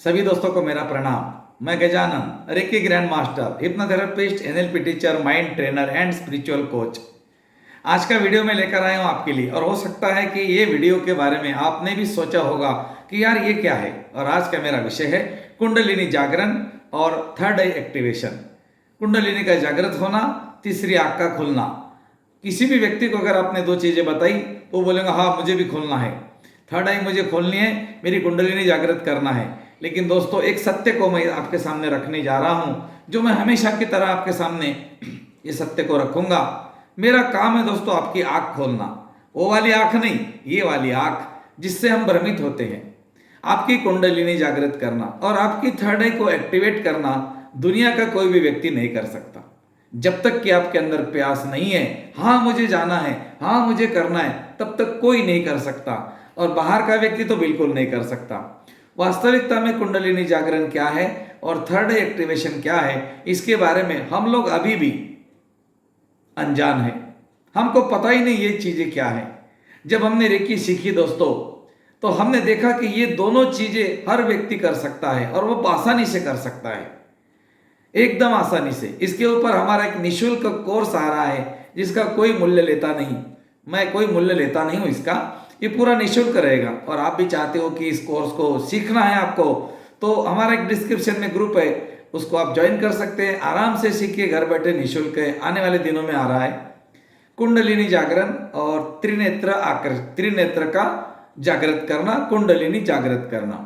सभी दोस्तों को मेरा प्रणाम। मैं Gajanan, reiki grand master, hypnotherapist, NLP teacher, mind trainer and spiritual coach. आज का वीडियो मैं लेकर आया हूँ आपके लिए, और हो सकता है कि ये वीडियो के बारे में आपने भी सोचा होगा कि यार ये क्या है। और आज का मेरा विषय है कुंडलिनी जागरण और थर्ड आई एक्टिवेशन। कुंडलिनी का जागृत होना, तीसरी आंख का खुलना। किसी भी व्यक्ति को अगर आपने दो चीजें बताई वो बोलेगा हाँ मुझे भी खोलना है, थर्ड आई मुझे खोलनी है, मेरी कुंडलिनी जागृत करना है। लेकिन दोस्तों, एक सत्य को मैं आपके सामने रखने जा रहा हूं, जो मैं हमेशा की तरह आपके सामने ये सत्य को रखूंगा। मेरा काम है दोस्तों आपकी आंख खोलना। वो वाली आंख नहीं, ये वाली आंख जिससे हम भ्रमित होते हैं। आपकी कुंडलिनी जागृत करना और आपकी थर्ड आई को एक्टिवेट करना दुनिया का कोई भी व्यक्ति नहीं कर सकता। जब तक कि आपके अंदर प्यास नहीं है, हाँ मुझे जाना है, हाँ मुझे करना है, तब तक कोई नहीं कर सकता। और बाहर का व्यक्ति तो बिल्कुल नहीं कर सकता। वास्तविकता में कुंडलिनी जागरण क्या है और थर्ड आई एक्टिवेशन क्या है, इसके बारे में हम लोग अभी भी अनजान है। हमको पता ही नहीं ये चीजें क्या है। जब हमने रेकी सीखी दोस्तों, तो हमने देखा कि ये दोनों चीजें हर व्यक्ति कर सकता है, और वो आसानी से कर सकता है, एकदम आसानी से। इसके ऊपर हमारा एक निशुल्क कोर्स आ रहा है जिसका कोई मूल्य लेता नहीं। मैं कोई मूल्य लेता नहीं हूं इसका, ये पूरा निशुल्क रहेगा। और आप भी चाहते हो कि इस कोर्स को सीखना है आपको, तो हमारा एक डिस्क्रिप्शन में ग्रुप है, उसको आप ज्वाइन कर सकते हैं। आराम से सीखिए, घर बैठे, निशुल्क है। आने वाले दिनों में आ रहा है कुंडलिनी जागरण और त्रिनेत्र का जागृत करना, कुंडलिनी जागृत करना,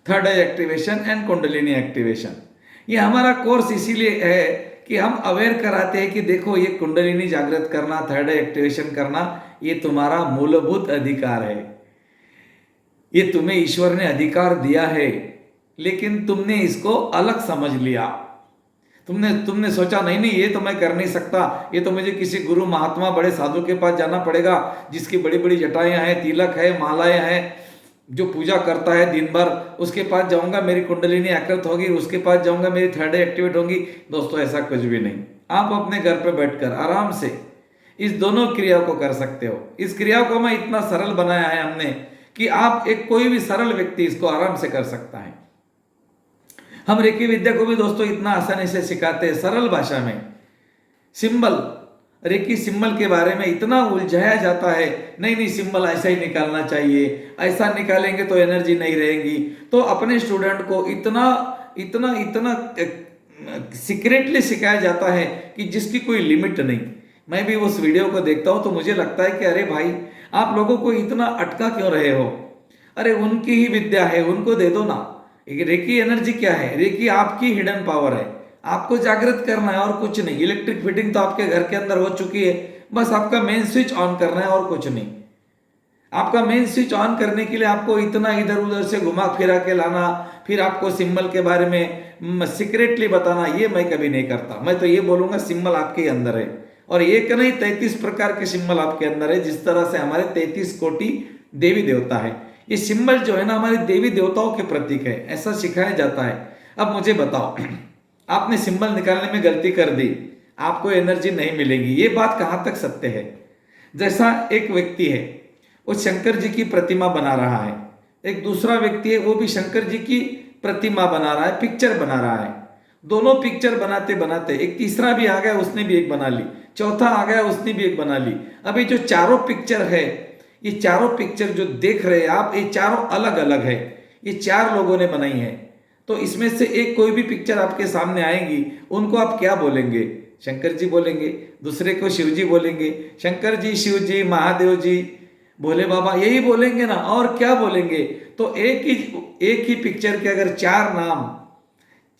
third I activation and kundalini activation. ये हमारा कोर्स इसीलिए है कि हम अवेयर कराते हैं कि देखो, ये कुंडलिनी जागृत करना, थर्ड आई एक्टिवेशन करना, ये तुम्हारा मूलभूत अधिकार है। ये तुम्हें ईश्वर ने अधिकार दिया है, लेकिन तुमने इसको अलग समझ लिया। तुमने सोचा नहीं नहीं, ये तो मैं कर नहीं सकता, ये तो मुझे किसी गुरु महात्मा बड़े साधु के पास जाना पड़ेगा, जिसकी बड़ी बड़ी जटाएं हैं, तिलक है, मालाएं हैं, जो पूजा करता है दिन भर, उसके पास जाऊंगा मेरी कुंडलिनी जागृत होगी, उसके पास जाऊंगा मेरी थर्ड आई एक्टिवेट होगी। दोस्तों, ऐसा कुछ भी नहीं। आप अपने घर पे बैठकर आराम से इस दोनों क्रिया को कर सकते हो। इस क्रिया को मैं इतना सरल बनाया है हमने कि आप एक कोई भी सरल व्यक्ति इसको आराम से कर सकता है। हम रेकी विद्या को भी दोस्तों इतना आसानी से सिखाते हैं, सरल भाषा में। सिंबल, रेकी सिंबल के बारे में इतना उलझाया जाता है, नहीं नहीं सिंबल ऐसा ही निकालना चाहिए, ऐसा निकालेंगे तो एनर्जी नहीं रहेगी। तो अपने स्टूडेंट को इतना इतना इतना सीक्रेटली सिखाया जाता है कि जिसकी कोई लिमिट नहीं। मैं भी उस वीडियो को देखता हूं तो मुझे लगता है कि अरे भाई, आप लोगों को इतना अटका क्यों रहे हो? अरे उनकी ही विद्या है, उनको दे दो ना। रेकी एनर्जी क्या है? रेकी आपकी हिडन पावर है, आपको जागृत करना है और कुछ नहीं। इलेक्ट्रिक फिटिंग तो आपके घर के अंदर हो चुकी है, बस आपका मेन स्विच ऑन करना है और कुछ नहीं। आपका मेन स्विच ऑन करने के लिए आपको इतना इधर उधर से घुमा फिरा के लाना, फिर आपको सिंबल के बारे में सीक्रेटली बताना, ये मैं कभी नहीं करता। मैं तो ये बोलूंगा सिंबल आपके अंदर है, और एक नहीं 33 प्रकार के सिंबल आपके अंदर है। जिस तरह से हमारे 33 कोटि देवी देवता है, ये सिंबल जो है ना हमारे देवी देवताओं के प्रतीक है, ऐसा सिखाया जाता है। अब मुझे बताओ, आपने सिंबल निकालने में गलती कर दी, आपको एनर्जी नहीं मिलेगी। ये बात कहां तक सत्य है? जैसा एक व्यक्ति है, वो शंकर जी की प्रतिमा बना रहा है, एक दूसरा व्यक्ति है, वो भी शंकर जी की प्रतिमा बना रहा है, पिक्चर बना रहा है। दोनों पिक्चर बनाते बनाते एक तीसरा भी आ गया, उसने भी एक बना ली, चौथा आ गया, उसने भी एक बना ली। अभी जो चारों पिक्चर है, ये चारों पिक्चर जो देख रहे हैं आप, ये चारों अलग अलग है, ये चार लोगों ने बनाई है। तो इसमें से एक कोई भी पिक्चर आपके सामने आएगी, उनको आप क्या बोलेंगे? शंकर जी बोलेंगे, दूसरे को शिव जी बोलेंगे, शंकर जी, शिव जी, महादेव जी, भोले बाबा, यही बोलेंगे ना, और क्या बोलेंगे? तो एक ही पिक्चर के अगर चार नाम,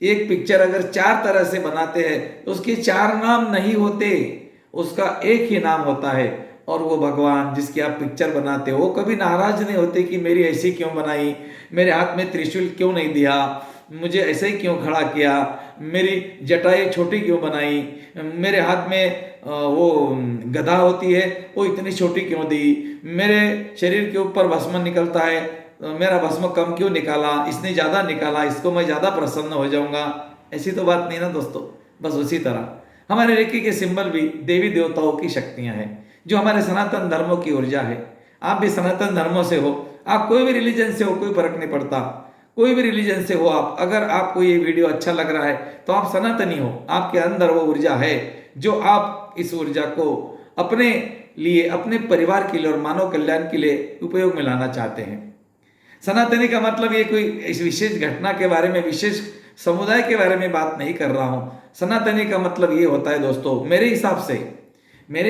एक पिक्चर अगर चार तरह से बनाते हैं तो उसके चार नाम नहीं होते, उसका एक ही नाम होता है। और वो भगवान जिसकी आप पिक्चर बनाते हो, वो कभी नाराज नहीं होते कि मेरी ऐसी क्यों बनाई, मेरे हाथ में त्रिशूल क्यों नहीं दिया, मुझे ऐसे ही क्यों खड़ा किया, मेरी जटाएं छोटी क्यों बनाई, मेरे हाथ में वो गदा होती है वो इतनी छोटी क्यों दी, मेरे शरीर के ऊपर भस्म निकलता है, मेरा भस्म कम क्यों निकाला, इसने ज़्यादा निकाला, इसको मैं ज़्यादा प्रसन्न हो जाऊंगा। ऐसी तो बात नहीं ना दोस्तों। बस उसी तरह हमारे रेकी के सिंबल भी देवी देवताओं की शक्तियां हैं, जो हमारे सनातन धर्मों की ऊर्जा है। आप भी सनातन धर्मों से हो, आप कोई भी रिलीजन से हो, कोई फर्क नहीं पड़ता। कोई भी रिलीजन से हो आप, अगर आपको ये वीडियो अच्छा लग रहा है तो आप सनातनी हो, आपके अंदर वो ऊर्जा है जो आप इस ऊर्जा को अपने लिए, अपने परिवार के लिए और मानव कल्याण के लिए उपयोग में लाना चाहते हैं। सनातनी का मतलब ये कोई इस विशेष घटना के बारे में, विशेष समुदाय के बारे में बात नहीं कर रहा हूं। सनातनी का मतलब ये होता है दोस्तों, मेरे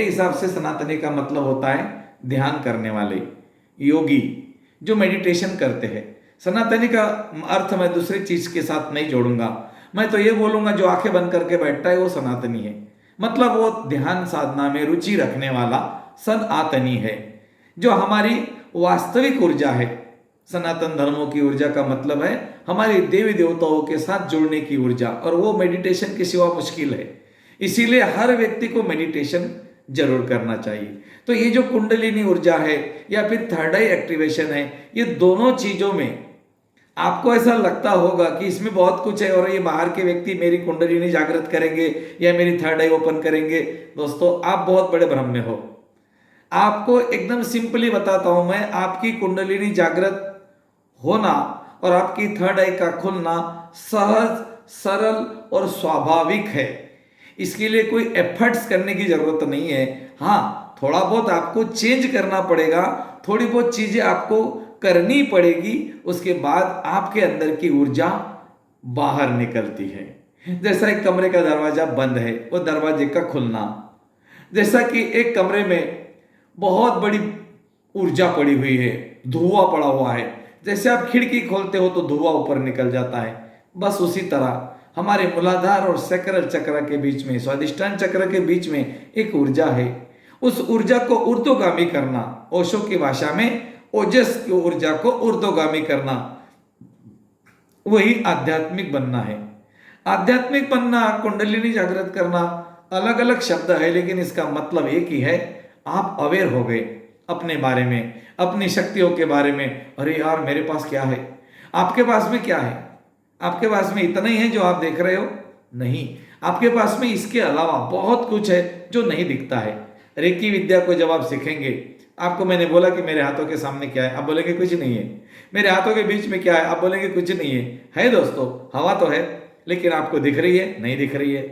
हिसाब से सनातनी का मतलब होता है ध्यान करने वाले योगी, जो मेडिटेशन करते हैं। सनातनी का अर्थ मैं दूसरी चीज के साथ नहीं जोड़ूंगा, मैं तो ये बोलूंगा जो आंखें बंद करके बैठता है वो सनातनी है। मतलब वो ध्यान साधना में रुचि रखने वाला सनातनी है, जो हमारी वास्तविक ऊर्जा है। सनातन धर्मों की ऊर्जा का मतलब है हमारी देवी देवताओं के साथ जुड़ने की ऊर्जा, और वो मेडिटेशन के सिवा मुश्किल है। इसीलिए हर व्यक्ति को मेडिटेशन जरूर करना चाहिए। तो ये जो कुंडलिनी ऊर्जा है या फिर थर्ड आई एक्टिवेशन है, ये दोनों चीजों में आपको ऐसा लगता होगा कि इसमें बहुत कुछ है और ये बाहर के व्यक्ति मेरी कुंडलिनी जागृत करेंगे या मेरी थर्ड आई ओपन करेंगे। दोस्तों आप बहुत बड़े भ्रम में हो। आपको एकदम सिंपली बताता हूं मैं, आपकी कुंडलिनी जागृत होना और आपकी थर्ड आई का खुलना सहज, सरल और स्वाभाविक है। इसके लिए कोई एफर्ट्स करने की जरूरत नहीं है। हाँ, थोड़ा बहुत आपको चेंज करना पड़ेगा, थोड़ी बहुत चीजें आपको करनी पड़ेगी, उसके बाद आपके अंदर की ऊर्जा बाहर निकलती है। जैसा एक कमरे का दरवाजा बंद है, वो दरवाजे का खुलना, जैसा कि एक कमरे में बहुत बड़ी ऊर्जा पड़ी हुई है, धुआं पड़ा हुआ है, जैसे आप खिड़की खोलते हो तो धुआं ऊपर निकल जाता है, बस उसी तरह हमारे मूलाधार और सकरल चक्र के बीच में, स्वादिष्टान चक्र के बीच में एक ऊर्जा है। उस ऊर्जा को ऊर्ध्वगामी करना, ओशो की भाषा में ओजस की ऊर्जा को ऊर्ध्वगामी करना, वही आध्यात्मिक बनना है। आध्यात्मिक बनना, कुंडलिनी जागृत करना अलग अलग शब्द है, लेकिन इसका मतलब एक ही है। आप अवेयर हो गए अपने बारे में, अपनी शक्तियों के बारे में। अरे यार मेरे पास क्या है? आपके पास में क्या है? आपके पास में इतना ही है जो आप देख रहे हो? नहीं, आपके पास में इसके अलावा बहुत कुछ है जो नहीं दिखता है। रेकी विद्या को जब आप सीखेंगे, आपको मैंने बोला कि मेरे हाथों के सामने क्या है, आप बोलेंगे कुछ नहीं है। मेरे हाथों के बीच में क्या है, आप बोलेंगे कुछ नहीं है। है दोस्तों, हवा तो है, लेकिन आपको दिख रही है? नहीं दिख रही है।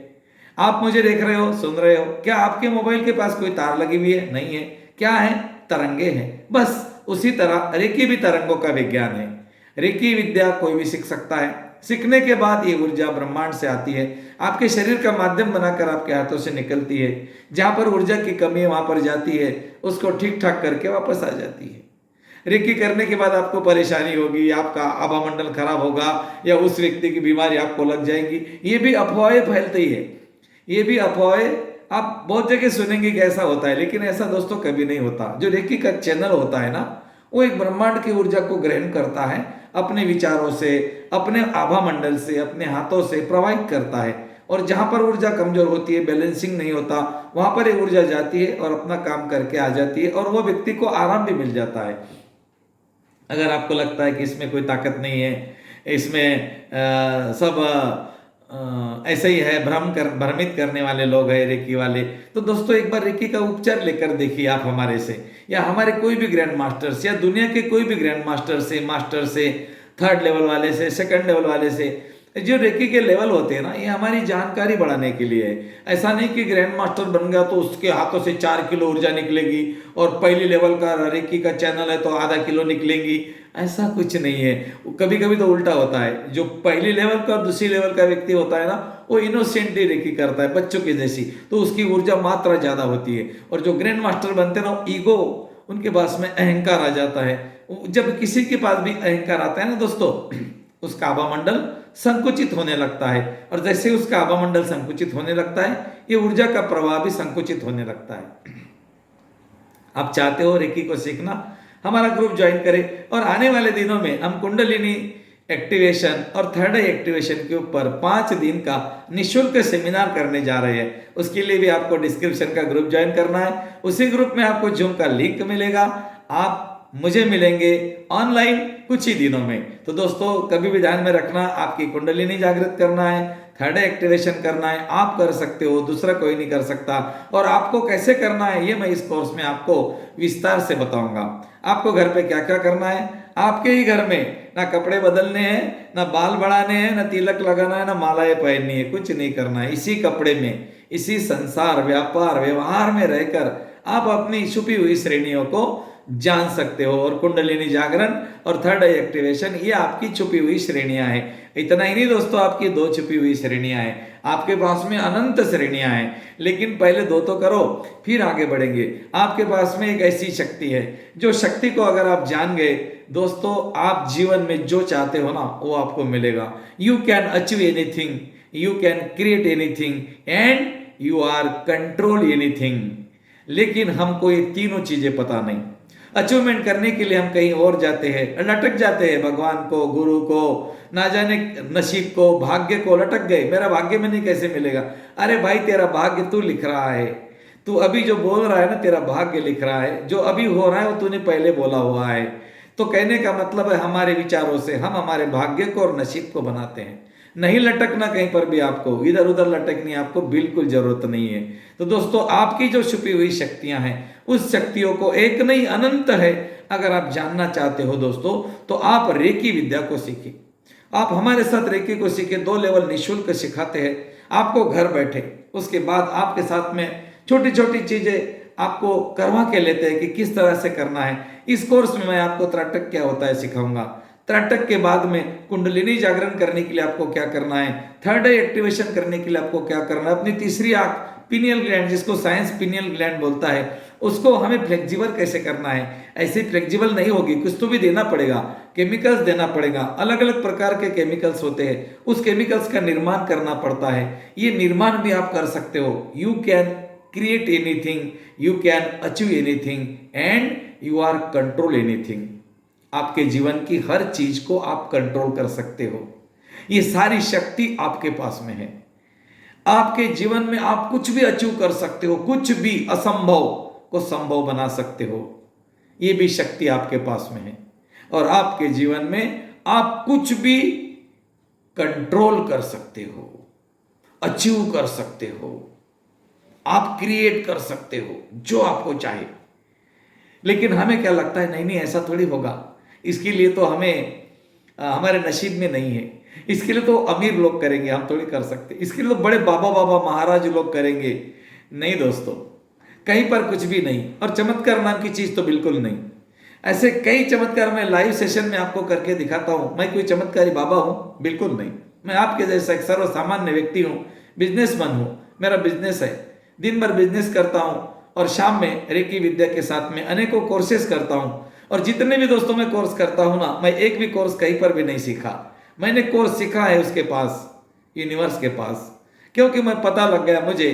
आप मुझे देख रहे हो, सुन रहे हो, क्या आपके मोबाइल के पास कोई तार लगी हुई है? नहीं है। क्या है? तरंगे हैं। बस उसी तरह रेकी भी तरंगों का विज्ञान है। रेकी विद्या कोई भी सीख सकता है। सीखने के बाद ये ऊर्जा ब्रह्मांड से आती है, आपके शरीर का माध्यम बनाकर आपके हाथों से निकलती है। जहां पर ऊर्जा की कमी है वहां पर जाती है, उसको ठीक ठाक करके वापस आ जाती है। रेकी करने के बाद आपको परेशानी होगी, आपका आभामंडल खराब होगा या उस व्यक्ति की बीमारी आपको लग जाएगी। ये भी अफवाहें फैलती है, ये भी अफवाहें आप बहुत जगह सुनेंगे कि ऐसा होता है, लेकिन ऐसा दोस्तों कभी नहीं होता। जो रेकी का चैनल होता है ना, वो एक ब्रह्मांड की ऊर्जा को ग्रहण करता है, अपने विचारों से, अपने आभा मंडल से, अपने हाथों से प्रवाहित करता है। और जहां पर ऊर्जा कमजोर होती है, बैलेंसिंग नहीं होता, वहां पर ये ऊर्जा जाती है और अपना काम करके आ जाती है, और वो व्यक्ति को आराम भी मिल जाता है। अगर आपको लगता है कि इसमें कोई ताकत नहीं है, इसमें सब ऐसे ही है, भ्रमित करने वाले लोग हैं रेकी वाले, तो दोस्तों एक बार रेकी का उपचार लेकर देखिए आप हमारे से, या हमारे कोई भी ग्रैंड मास्टर से, या दुनिया के कोई भी ग्रैंड मास्टर से, थर्ड लेवल वाले से, सेकंड लेवल वाले से। जो रेकी के लेवल होते हैं ना, ये हमारी जानकारी बढ़ाने के लिए है। ऐसा नहीं कि ग्रैंड मास्टर बन गया तो उसके हाथों से 4 किलो ऊर्जा निकलेगी, और पहली लेवल का रेकी का चैनल है तो आधा किलो निकलेंगी। ऐसा कुछ नहीं है। कभी कभी तो उल्टा होता है, जो पहली लेवल का और दूसरी लेवल का व्यक्ति होता है ना, वो इनोसेंटली रेकी करता है, बच्चों की जैसी, तो उसकी ऊर्जा मात्रा ज्यादा होती है। और जो ग्रैंड मास्टर बनते हैं ना, ईगो, उनके पास में अहंकार आ जाता है। जब किसी के पास भी अहंकार आता है ना दोस्तों, उसका आभामंडल संकुचित होने लगता है, और जैसे उसका आभामंडल संकुचित होने लगता है, ये ऊर्जा का प्रवाह भी संकुचित होने लगता है। आप चाहते हो रेकी को सीखना, हमारा ग्रुप ज्वाइन करें, और आने वाले दिनों में हम कुंडलिनी एक्टिवेशन और थर्ड आई एक्टिवेशन के ऊपर 5 दिन का निःशुल्क सेमिनार करने जा रहे हैं। उसके लिए भी आपको डिस्क्रिप्शन का ग्रुप ज्वाइन करना है। उसी ग्रुप में आपको जूम का लिंक मिलेगा, आप मुझे मिलेंगे ऑनलाइन कुछ ही दिनों में। तो दोस्तों कभी भी ध्यान में रखना, आपकी कुंडलिनी जागृत करना है, थर्ड आई एक्टिवेशन करना है, आप कर सकते हो, दूसरा कोई नहीं कर सकता। और आपको कैसे करना है ये मैं इस कोर्स में आपको विस्तार से बताऊंगा। आपको घर पे क्या क्या करना है, आपके ही घर में ना कपड़े बदलने हैं, ना बाल बढ़ाने हैं, ना तिलक लगाना है, ना मालाएं पहननी है, कुछ नहीं करना है। इसी कपड़े में, इसी संसार व्यापार व्यवहार में रहकर आप अपनी छुपी हुई श्रेणियों को जान सकते हो। और कुंडलिनी जागरण और थर्ड आई एक्टिवेशन ये आपकी छुपी हुई श्रेणियां हैं। इतना ही नहीं दोस्तों, आपकी 2 छुपी हुई श्रेणियां हैं, आपके पास में अनंत श्रेणियां हैं, लेकिन पहले 2 तो करो फिर आगे बढ़ेंगे। आपके पास में एक ऐसी शक्ति है, जो शक्ति को अगर आप जान गए दोस्तों, आप जीवन में जो चाहते हो ना वो आपको मिलेगा। You can achieve anything, you can create anything and you are control anything. लेकिन हमको ये तीनों चीजें पता नहीं। अचीवमेंट करने के लिए हम कहीं और जाते हैं, लटक जाते हैं, भगवान को, गुरु को, ना जाने नसीब को, भाग्य को लटक गए। मेरा भाग्य में नहीं कैसे मिलेगा? अरे भाई तेरा भाग्य तू लिख रहा है, तू अभी जो बोल रहा है ना तेरा भाग्य लिख रहा है, जो अभी हो रहा है वो तूने पहले बोला हुआ है। तो कहने का मतलब है हमारे विचारों से हम हमारे भाग्य को और नसीब को बनाते हैं। नहीं लटकना कहीं पर भी, आपको इधर उधर लटकनी आपको बिल्कुल जरूरत नहीं है। तो दोस्तों आपकी जो छुपी हुई शक्तियां हैं उस शक्तियों को एक नहीं अनंत है। अगर आप जानना चाहते हो दोस्तों तो आप रेकी विद्या को सीखिए। आप हमारे साथ रेकी को सीखे, 2 लेवल निःशुल्क सिखाते हैं आपको घर बैठे। उसके बाद आपके साथ में छोटी छोटी चीजें आपको करवा के लेते हैं कि किस तरह से करना है। इस कोर्स में मैं आपको त्राटक क्या होता है सिखाऊंगा। त्राटक के बाद में कुंडलिनी जागरण करने के लिए आपको क्या करना है, थर्ड आई एक्टिवेशन करने के लिए आपको क्या करना है, अपनी तीसरी आंख पिनियल ग्लैंड, जिसको साइंस पिनियल ग्लैंड बोलता है, उसको हमें फ्लेक्सिबल कैसे करना है। ऐसे फ्लेक्सिबल नहीं होगी, कुछ तो भी देना पड़ेगा, केमिकल्स देना पड़ेगा। अलग अलग प्रकार के केमिकल्स होते हैं, उस केमिकल्स का निर्माण करना पड़ता है। ये निर्माण भी आप कर सकते हो। You can create anything, you can achieve anything and you are control anything. आपके जीवन की हर चीज को आप कंट्रोल कर सकते हो। ये सारी शक्ति आपके पास में है। आपके जीवन में आप कुछ भी अचीव कर सकते हो, कुछ भी असंभव को संभव बना सकते हो। ये भी शक्ति आपके पास में है। और आपके जीवन में आप कुछ भी कंट्रोल कर सकते हो, अचीव कर सकते हो, आप क्रिएट कर सकते हो जो आपको चाहे। लेकिन हमें क्या लगता है, नहीं नहीं ऐसा थोड़ी होगा, इसके लिए तो हमें हमारे नसीब में नहीं है, इसके लिए तो अमीर लोग करेंगे, हम थोड़ी कर सकते, इसके लिए तो बड़े बाबा बाबा महाराज लोग करेंगे। नहीं दोस्तों, कहीं पर कुछ भी नहीं। और चमत्कार नाम की चीज तो बिल्कुल नहीं। ऐसे कई चमत्कार मैं लाइव सेशन में आपको करके दिखाता हूं। मैं कोई चमत्कारी बाबा हूं? बिल्कुल नहीं। मैं आपके जैसा एक सर्वसामान्य व्यक्ति हूं, बिजनेसमैन हूं। मेरा बिजनेस है, दिन भर बिजनेस करता हूं और शाम में रेकी विद्या के साथ में अनेकों कोर्सेज करता हूं। और जितने भी दोस्तों मैं कोर्स करता हूं ना, मैं एक भी कोर्स कहीं पर भी नहीं सीखा। मैंने कोर्स सीखा है उसके पास, यूनिवर्स के पास, क्योंकि मैं पता लग गया मुझे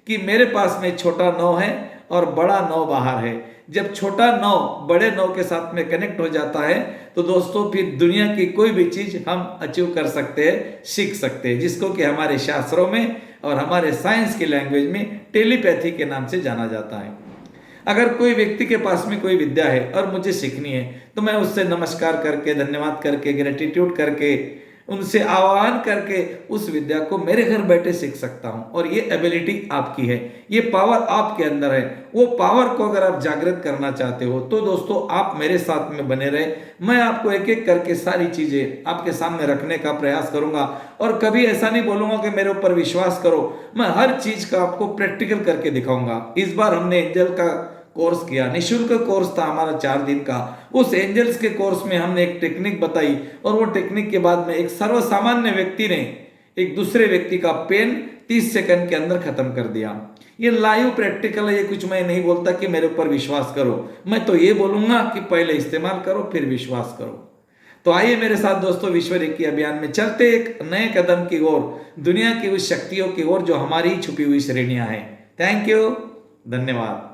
कि मेरे पास में छोटा 9 है और बड़ा 9 बाहर है। जब छोटा 9 बड़े 9 के साथ में कनेक्ट हो जाता है तो दोस्तों फिर दुनिया की कोई भी चीज हम अचीव कर सकते हैं, सीख सकते हैं, जिसको कि हमारे शास्त्रों में और हमारे साइंस की लैंग्वेज में टेलीपैथी के नाम से जाना जाता है। अगर कोई व्यक्ति के पास में कोई विद्या है और मुझे सीखनी है तो मैं उससे नमस्कार करके, धन्यवाद करके, ग्रेटिट्यूड करके, उनसे आह्वान करके उस विद्या को मेरे घर बैठे सीख सकता हूं। और ये एबिलिटी आपकी है, ये पावर आपके अंदर है। वो पावर को अगर आप जागृत करना चाहते हो तो दोस्तों आप मेरे साथ में बने रहे। मैं आपको एक एक करके सारी चीजें आपके सामने रखने का प्रयास करूंगा और कभी ऐसा नहीं बोलूंगा कि मेरे ऊपर विश्वास करो। मैं हर चीज का आपको प्रैक्टिकल करके दिखाऊंगा। इस बार हमने एंजल का कोर्स किया, निःशुल्क कोर्स था हमारा 4 दिन का। उस एंजल्स के कोर्स में हमने एक टेक्निक बताई और वो टेक्निक के बाद में एक सर्वसामान्य व्यक्ति ने एक दूसरे व्यक्ति का पेन 30 सेकंड के अंदर खत्म कर दिया। ये लाइव प्रैक्टिकल है, ये कुछ मैं नहीं बोलता कि मेरे ऊपर विश्वास करो। मैं तो ये बोलूंगा कि पहले इस्तेमाल करो फिर विश्वास करो। तो आइए मेरे साथ दोस्तों विश्व रेकी अभियान में चलते एक नए कदम की ओर, दुनिया की उस शक्तियों की ओर जो हमारी छुपी हुई श्रेणियां हैं। थैंक यू, धन्यवाद।